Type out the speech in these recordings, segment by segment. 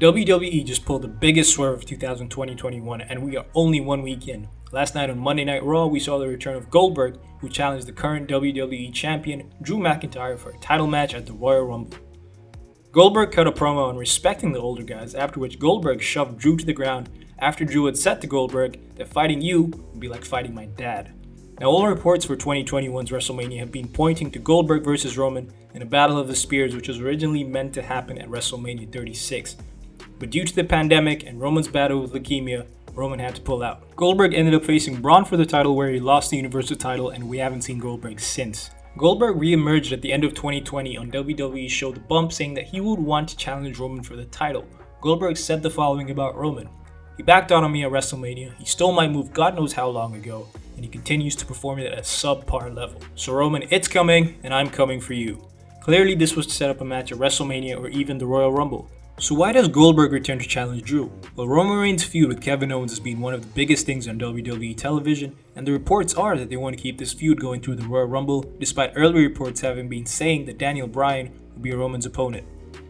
WWE just pulled the biggest swerve of 2020-21, and we are only 1 week in. Last night on Monday Night Raw, we saw the return of Goldberg, who challenged the current WWE champion Drew McIntyre for a title match at the Royal Rumble. Goldberg cut a promo on respecting the older guys, after which Goldberg shoved Drew to the ground after Drew had said to Goldberg that fighting you would be like fighting my dad. Now, all reports for 2021's WrestleMania have been pointing to Goldberg versus Roman in a Battle of the Spears, which was originally meant to happen at WrestleMania 36. But due to the pandemic and Roman's battle with leukemia, Roman had to pull out. Goldberg ended up facing Braun for the title, where he lost the Universal title, and we haven't seen Goldberg since. Goldberg re-emerged at the end of 2020 on WWE's show The Bump, saying that he would want to challenge Roman for the title. Goldberg said the following about Roman: "He backed out on me at WrestleMania, he stole my move God knows how long ago, and he continues to perform it at a subpar level. So Roman, it's coming, and I'm coming for you." Clearly this was to set up a match at WrestleMania or even the Royal Rumble. So why does Goldberg return to challenge Drew? Well, Roman Reigns' feud with Kevin Owens has been one of the biggest things on WWE television, and the reports are that they want to keep this feud going through the Royal Rumble, despite early reports having been saying that Daniel Bryan would be Roman's opponent.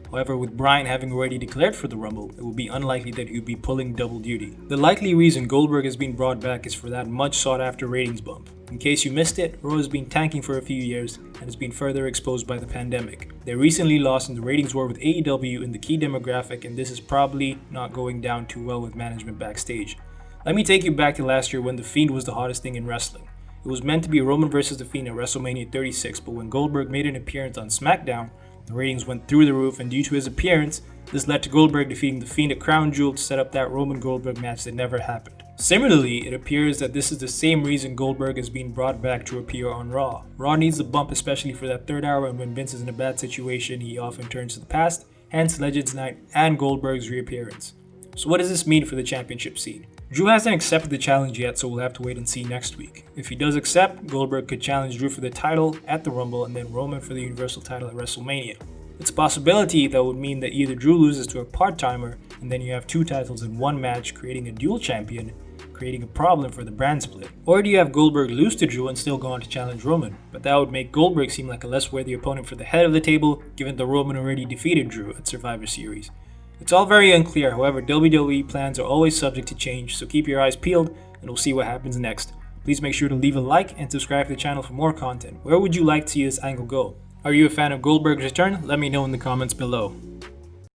However, with Bryan having already declared for the Rumble, it would be unlikely that he would be pulling double duty. The likely reason Goldberg has been brought back is for that much sought after ratings bump. In case you missed it, Raw has been tanking for a few years and has been further exposed by the pandemic. They recently lost in the ratings war with AEW in the key demographic, and this is probably not going down too well with management backstage. Let me take you back to last year when The Fiend was the hottest thing in wrestling. It was meant to be Roman versus The Fiend at WrestleMania 36, but when Goldberg made an appearance on SmackDown, the ratings went through the roof, and due to his appearance, this led to Goldberg defeating The Fiend at Crown Jewel to set up that Roman-Goldberg match that never happened. Similarly, it appears that this is the same reason Goldberg is being brought back to appear on Raw. Raw needs the bump, especially for that third hour, and when Vince is in a bad situation, he often turns to the past, hence Legends Night and Goldberg's reappearance. So what does this mean for the championship scene? Drew hasn't accepted the challenge yet, so we'll have to wait and see next week. If he does accept, Goldberg could challenge Drew for the title at the Rumble and then Roman for the Universal title at WrestleMania. It's a possibility that would mean that either Drew loses to a part-timer and then you have two titles in one match, creating a dual champion, creating a problem for the brand split. Or do you have Goldberg lose to Drew and still go on to challenge Roman? But that would make Goldberg seem like a less worthy opponent for the head of the table, given that Roman already defeated Drew at Survivor Series. It's all very unclear, however, WWE plans are always subject to change, so keep your eyes peeled and we'll see what happens next. Please make sure to leave a like and subscribe to the channel for more content. Where would you like to see this angle go? Are you a fan of Goldberg's return? Let me know in the comments below.